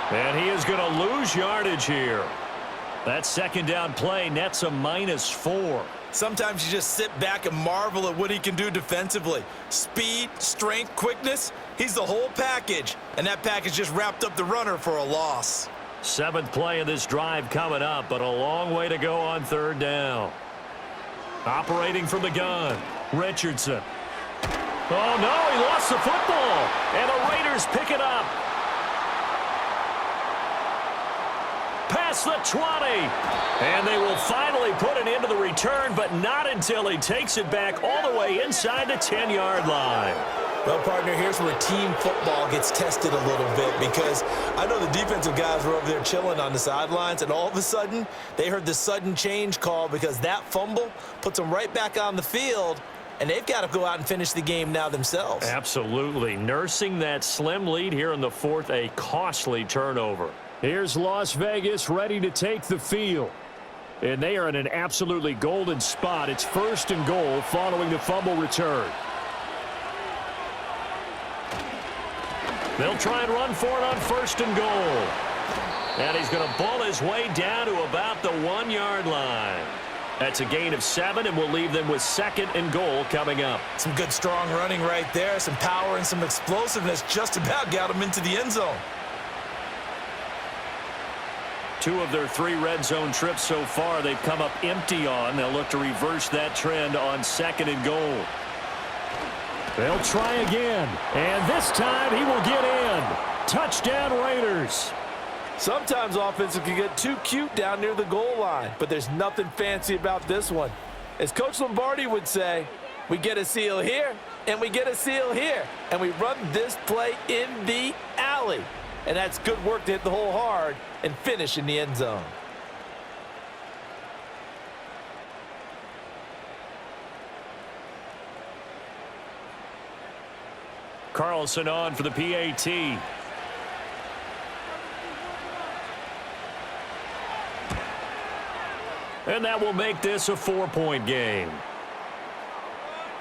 And he is going to lose yardage here. That 2nd down play nets a -4. Sometimes you just sit back and marvel at what he can do defensively. Speed, strength, quickness, he's the whole package. And that package just wrapped up the runner for a loss. 7th play of this drive coming up, but a long way to go on 3rd down. Operating from the gun, Richardson. Oh, no, he lost the football. And the Raiders pick it up. Past the 20. And they will finally put it into the return, but not until he takes it back all the way inside the 10-yard line. Well, partner, here's where team football gets tested a little bit, because I know the defensive guys were over there chilling on the sidelines, and all of a sudden, they heard the sudden change call because that fumble puts them right back on the field, and they've got to go out and finish the game now themselves. Absolutely. Nursing that slim lead here in the 4th, a costly turnover. Here's Las Vegas ready to take the field. And they are in an absolutely golden spot. It's 1st and goal following the fumble return. They'll try and run for it on 1st and goal. And he's going to ball his way down to about the 1-yard line. That's a gain of 7, and we'll leave them with 2nd and goal coming up. Some good strong running right there. Some power and some explosiveness just about got them into the end zone. 2 of their 3 red zone trips so far they've come up empty on. They'll look to reverse that trend on 2nd and goal. They'll try again, and this time he will get in. Touchdown Raiders. Sometimes offenses can get too cute down near the goal line, but there's nothing fancy about this one. As Coach Lombardi would say, we get a seal here, and we get a seal here, and we run this play in the alley. And that's good work to hit the hole hard and finish in the end zone. Carlson on for the PAT. And that will make this a 4-point game.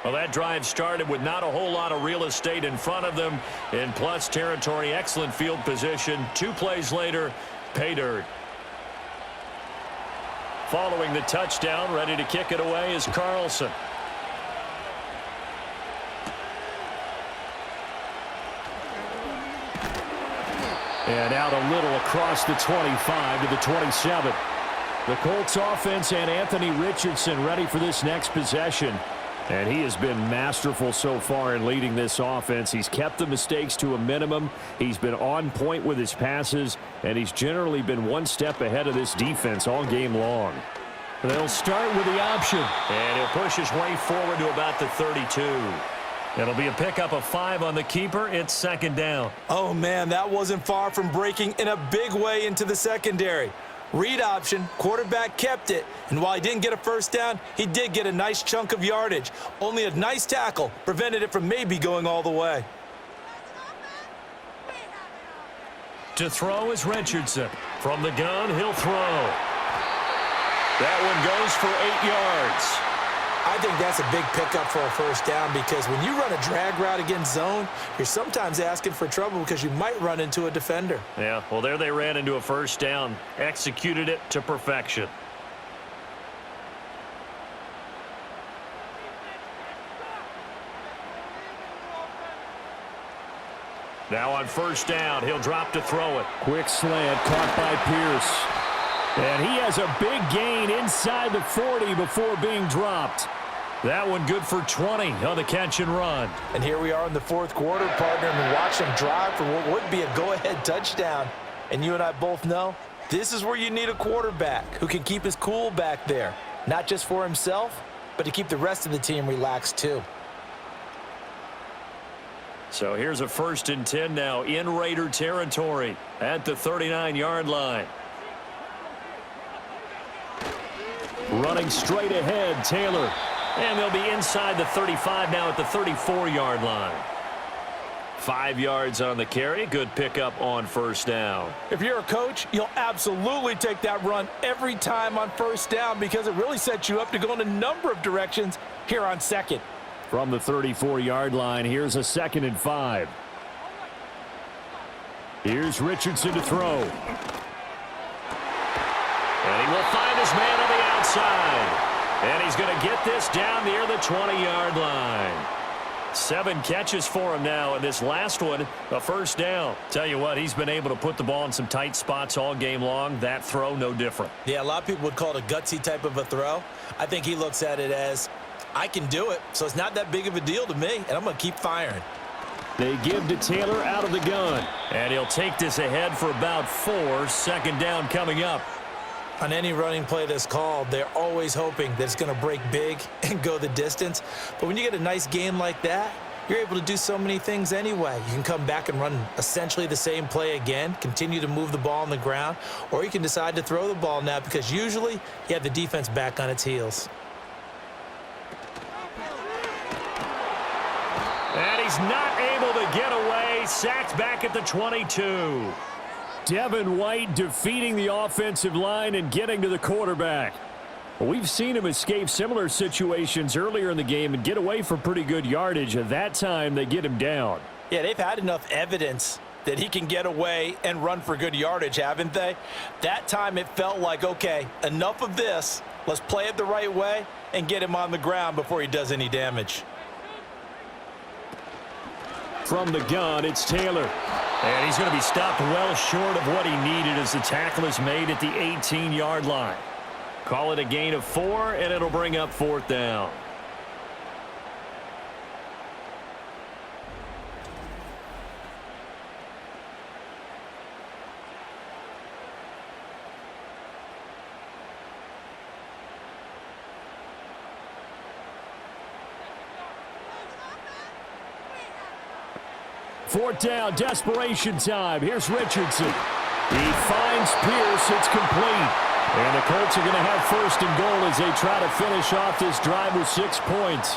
Well, that drive started with not a whole lot of real estate in front of them. In plus territory, excellent field position. 2 plays later, pay dirt. Following the touchdown, ready to kick it away is Carlson. And out a little across the 25 to the 27. The Colts offense and Anthony Richardson ready for this next possession. And he has been masterful so far in leading this offense. He's kept the mistakes to a minimum. He's been on point with his passes, and he's generally been one step ahead of this defense all game long. They'll start with the option. And he'll push his way forward to about the 32. It'll be a pickup of 5 on the keeper. It's second down. Oh, man, that wasn't far from breaking in a big way into the secondary. Read option, quarterback kept it, and while he didn't get a first down, he did get a nice chunk of yardage. Only a nice tackle prevented it from maybe going all the way. To throw is Richardson. From the gun, he'll throw. That one goes for 8 yards. I think that's a big pickup for a first down because when you run a drag route against zone, you're sometimes asking for trouble because you might run into a defender. Yeah, well, there they ran into a first down. Executed it to perfection. Now on first down, he'll drop to throw it. Quick slant caught by Pierce. And he has a big gain inside the 40 before being dropped. That one good for 20 on the catch and run. And here we are in the fourth quarter, partner, and watch him drive for what would be a go-ahead touchdown. And you and I both know this is where you need a quarterback who can keep his cool back there, not just for himself, but to keep the rest of the team relaxed too. So here's a 1st and 10 now in Raider territory at the 39-yard line. Running straight ahead, Taylor. And they'll be inside the 35 now at the 34-yard line. 5 yards on the carry. Good pickup on first down. If you're a coach, you'll absolutely take that run every time on first down because it really sets you up to go in a number of directions here on second. From the 34-yard line, here's a 2nd and 5. Here's Richardson to throw. And he will find his man on the outside. And he's going to get this down near the 20-yard line. 7 catches for him now, and this last one, a first down. Tell you what, he's been able to put the ball in some tight spots all game long. That throw, no different. Yeah, a lot of people would call it a gutsy type of a throw. I think he looks at it as, I can do it, so it's not that big of a deal to me, and I'm going to keep firing. They give to Taylor out of the gun. And he'll take this ahead for about 4. 2nd down coming up. On any running play that's called, they're always hoping that it's going to break big and go the distance. But when you get a nice game like that, you're able to do so many things anyway. You can come back and run essentially the same play again, continue to move the ball on the ground, or you can decide to throw the ball now because usually you have the defense back on its heels. And he's not able to get away. Sacked back at the 22. Devin White defeating the offensive line and getting to the quarterback. We've seen him escape similar situations earlier in the game and get away for pretty good yardage. At that time, they get him down. Yeah, they've had enough evidence that he can get away and run for good yardage, haven't they? That time it felt like, okay, enough of this. Let's play it the right way and get him on the ground before he does any damage. From the gun, it's Taylor. And he's going to be stopped well short of what he needed as the tackle is made at the 18-yard line. Call it a gain of 4, and it'll bring up 4th down. 4th down, desperation time. Here's Richardson. He finds Pierce. It's complete. And the Colts are going to have 1st and goal as they try to finish off this drive with 6 points.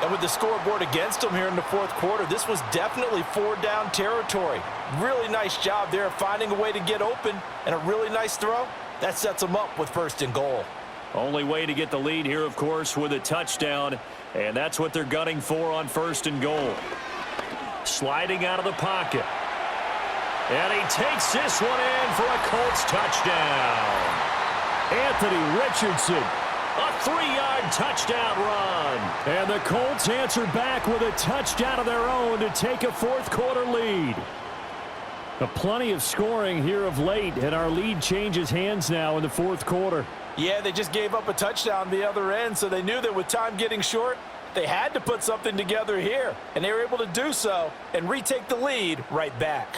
And with the scoreboard against them here in the 4th quarter, this was definitely 4-down territory. Really nice job there of finding a way to get open, and a really nice throw. That sets them up with 1st and goal. Only way to get the lead here, of course, with a touchdown, and that's what they're gunning for on 1st and goal. Sliding out of the pocket. And he takes this one in for a Colts touchdown. Anthony Richardson, a 3-yard touchdown run. And the Colts answer back with a touchdown of their own to take a 4th quarter lead. Plenty of scoring here of late, and our lead changes hands now in the 4th quarter. Yeah, they just gave up a touchdown the other end, so they knew that with time getting short, they had to put something together here, and they were able to do so and retake the lead right back.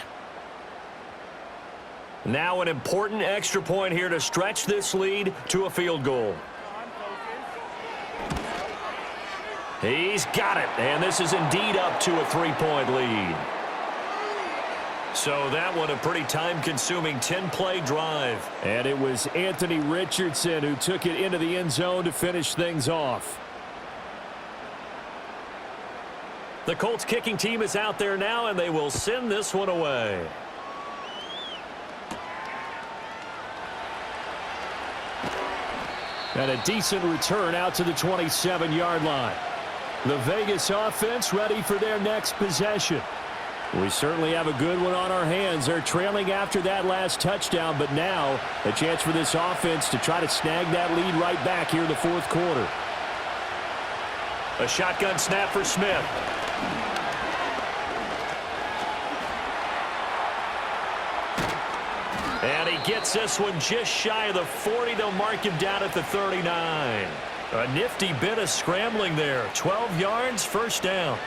Now an important extra point here to stretch this lead to a field goal. He's got it, and this is indeed up to a 3-point lead. So that one a pretty time-consuming 10-play drive. And it was Anthony Richardson who took it into the end zone to finish things off. The Colts kicking team is out there now, and they will send this one away. And a decent return out to the 27-yard line. The Vegas offense ready for their next possession. We certainly have a good one on our hands. They're trailing after that last touchdown, but now a chance for this offense to try to snag that lead right back here in the 4th quarter. A shotgun snap for Smith. And he gets this one just shy of the 40. They'll mark him down at the 39. A nifty bit of scrambling there. 12 yards, 1st down.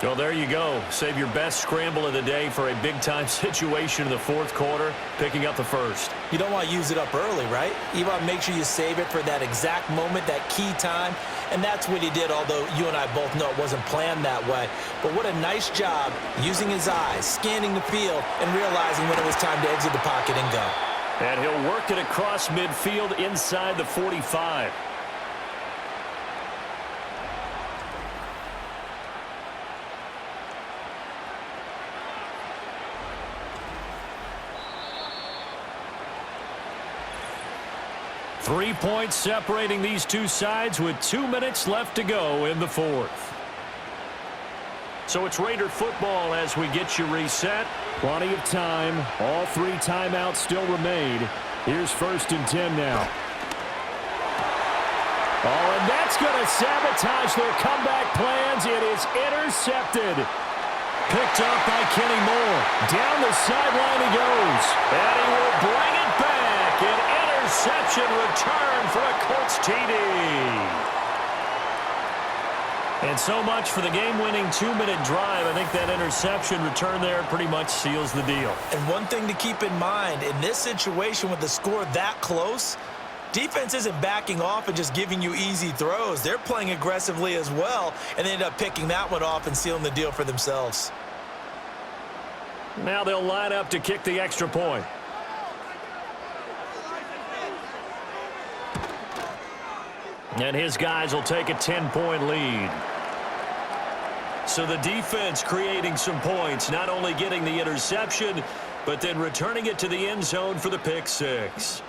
Well, there you go. Save your best scramble of the day for a big-time situation in the 4th quarter, picking up the 1st. You don't want to use it up early, right? You want to make sure you save it for that exact moment, that key time, and that's what he did, although you and I both know it wasn't planned that way. But what a nice job using his eyes, scanning the field, and realizing when it was time to exit the pocket and go. And he'll work it across midfield inside the 45. Three points separating these two sides with 2 minutes left to go in the 4th. So it's Raider football as we get you reset. Plenty of time. All 3 timeouts still remain. Here's 1st and 10 now. Oh, and that's going to sabotage their comeback plans. It is intercepted. Picked up by Kenny Moore. Down the sideline he goes. And he will bring it back. Interception return for a Colts TD. And so much for the game-winning 2-minute drive. I think that interception return there pretty much seals the deal. And one thing to keep in mind, in this situation with the score that close, defense isn't backing off and just giving you easy throws. They're playing aggressively as well, and they end up picking that one off and sealing the deal for themselves. Now they'll line up to kick the extra point. And his guys will take a 10-point lead. So the defense creating some points, not only getting the interception, but then returning it to the end zone for the pick six.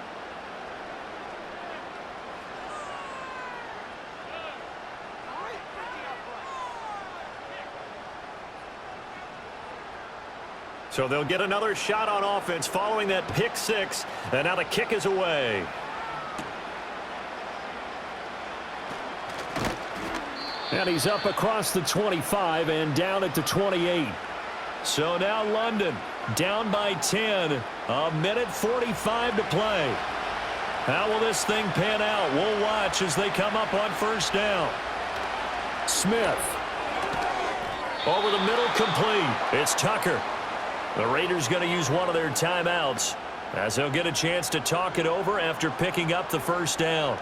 So they'll get another shot on offense following that pick six, and now the kick is away. And he's up across the 25 and down at the 28. So now London down by 10. A minute 45 to play. How will this thing pan out? We'll watch as they come up on first down. Smith. Over the middle, complete. It's Tucker. The Raiders going to use one of their timeouts as they'll get a chance to talk it over after picking up the first down.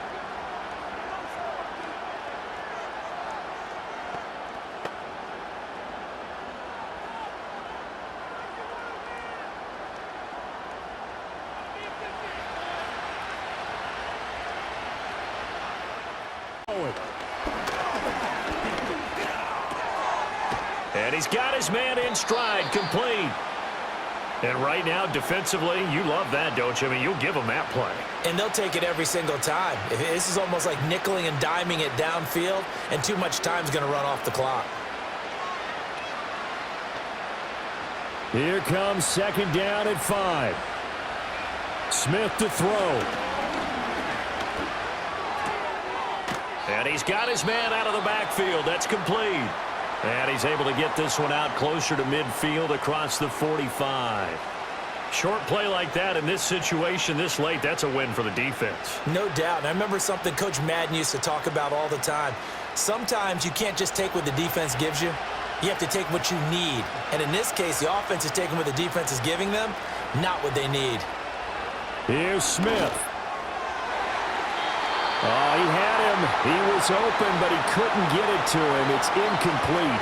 And he's got his man in stride, complete. And right now, defensively, you love that, don't you? I mean, you'll give them that play. And they'll take it every single time. This is almost like nickeling and diming it downfield, and too much time's going to run off the clock. Here comes second down at 5. Smith to throw. And he's got his man out of the backfield. That's complete. And he's able to get this one out closer to midfield across the 45. Short play like that in this situation this late, that's a win for the defense. No doubt. And I remember something Coach Madden used to talk about all the time. Sometimes you can't just take what the defense gives you. You have to take what you need. And in this case, the offense is taking what the defense is giving them, not what they need. Here's Smith. Oh, he had him. He was open, but he couldn't get it to him. It's incomplete.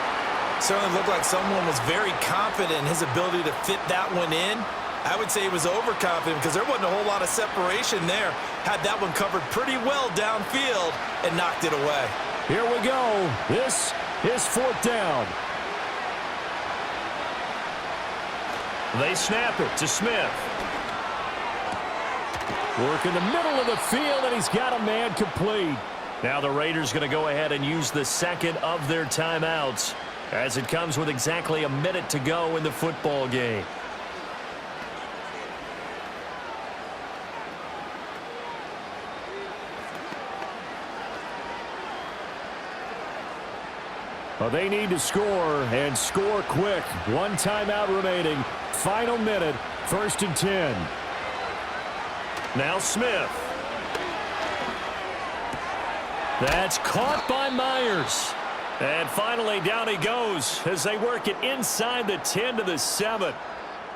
Certainly looked like someone was very confident in his ability to fit that one in. I would say he was overconfident because there wasn't a whole lot of separation there. Had that one covered pretty well downfield and knocked it away. Here we go. This is fourth down. They snap it to Smith. Work in the middle of the field, and he's got a man complete. Now the Raiders going to go ahead and use the second of their timeouts as it comes with exactly a minute to go in the football game. Well, they need to score, and score quick. One timeout remaining. Final minute, 1st and 10. Now Smith. That's caught by Myers. And finally down he goes as they work it inside the 10 to the 7.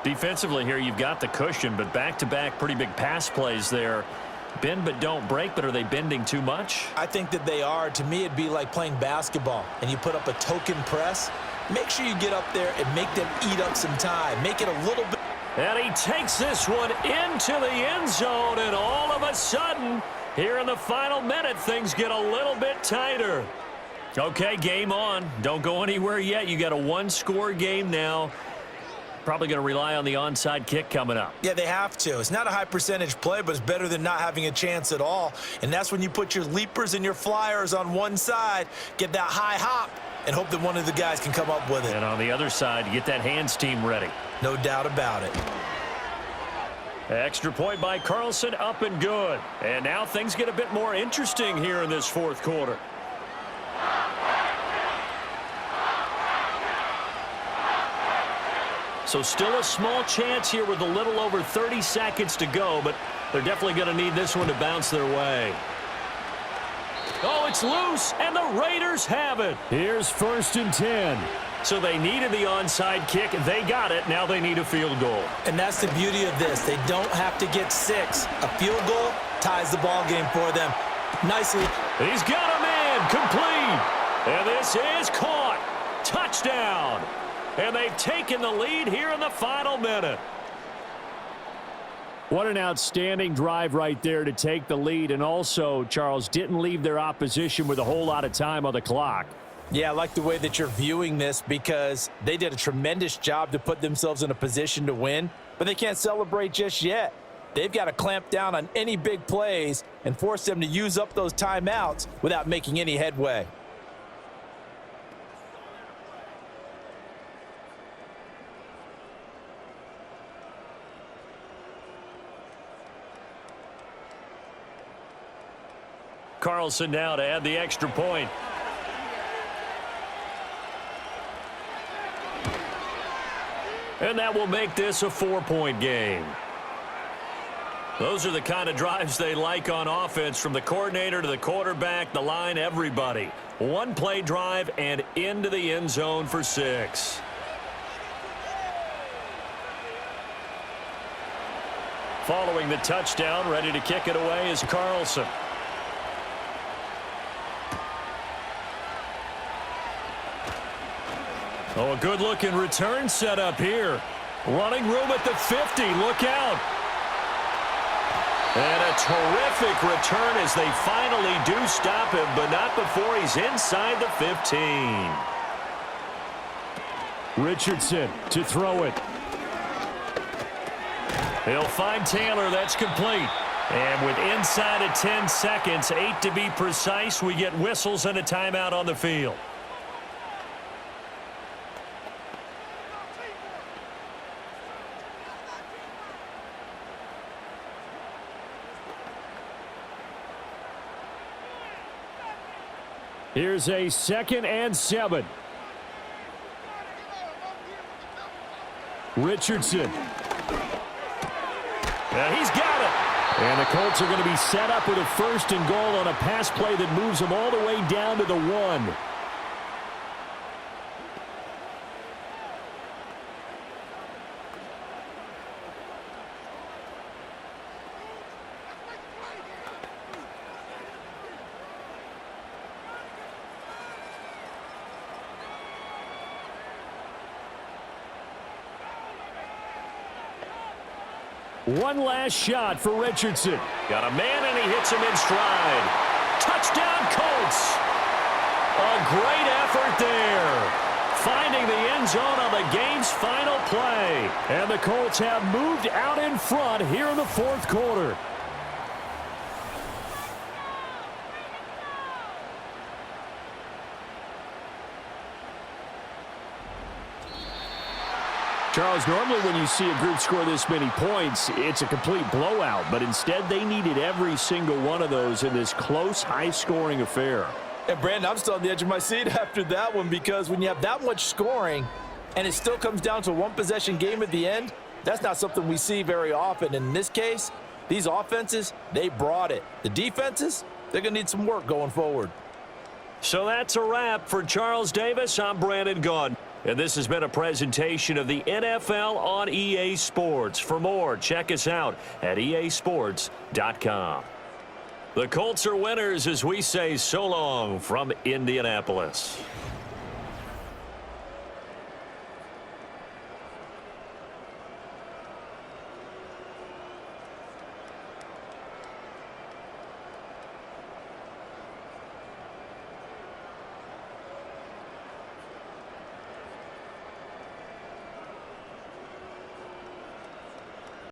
Defensively here you've got the cushion, but back-to-back pretty big pass plays there. Bend but don't break, but are they bending too much? I think that they are. To me, it'd be like playing basketball, and you put up a token press. Make sure you get up there and make them eat up some time. Make it a little bit. And he takes this one into the end zone, and all of a sudden, here in the final minute, things get a little bit tighter. Okay, game on. Don't go anywhere yet. You got a one-score game now. Probably going to rely on the onside kick coming up. Yeah, they have to. It's not a high percentage play, but it's better than not having a chance at all. And that's when you put your leapers and your flyers on one side, get that high hop, and hope that one of the guys can come up with it. And on the other side, you get that hands team ready. No doubt about it. Extra point by Carlson, up and good. And now things get a bit more interesting here in this fourth quarter. So still a small chance here with a little over 30 seconds to go, but they're definitely going to need this one to bounce their way. Oh, it's loose, and the Raiders have it. Here's 1st and 10. So they needed the onside kick. They got it. Now they need a field goal. And that's the beauty of this. They don't have to get 6. A field goal ties the ball game for them. Nicely. He's got a man complete. And this is caught. Touchdown. And they've taken the lead here in the final minute. What an outstanding drive right there to take the lead. And also, Charles, didn't leave their opposition with a whole lot of time on the clock. Yeah, I like the way that you're viewing this because they did a tremendous job to put themselves in a position to win, but they can't celebrate just yet. They've got to clamp down on any big plays and force them to use up those timeouts without making any headway. Carlson now to add the extra point. And that will make this a 4-point game. Those are the kind of drives they like on offense, from the coordinator to the quarterback, the line, everybody. One-play drive and into the end zone for 6. Following the touchdown, ready to kick it away is Carlson. Oh, a good-looking return set up here. Running room at the 50. Look out. And a terrific return as they finally do stop him, but not before he's inside the 15. Richardson to throw it. He'll find Taylor. That's complete. And with inside of 10 seconds, 8 to be precise, we get whistles and a timeout on the field. Here's a 2nd and 7. Richardson. He's got it. And the Colts are going to be set up with a 1st and goal on a pass play that moves them all the way down to the 1. One last shot for Richardson. Got a man, and he hits him in stride. Touchdown, Colts. A great effort there. Finding the end zone on the game's final play. And the Colts have moved out in front here in the 4th quarter. Charles, normally when you see a group score this many points, it's a complete blowout. But instead, they needed every single one of those in this close, high-scoring affair. And, Brandon, I'm still on the edge of my seat after that one because when you have that much scoring and it still comes down to a one-possession game at the end, that's not something we see very often. In this case, these offenses, they brought it. The defenses, they're going to need some work going forward. So that's a wrap for Charles Davis. I'm Brandon Gunn. And this has been a presentation of the NFL on EA Sports. For more, check us out at easports.com. The Colts are winners as we say so long from Indianapolis.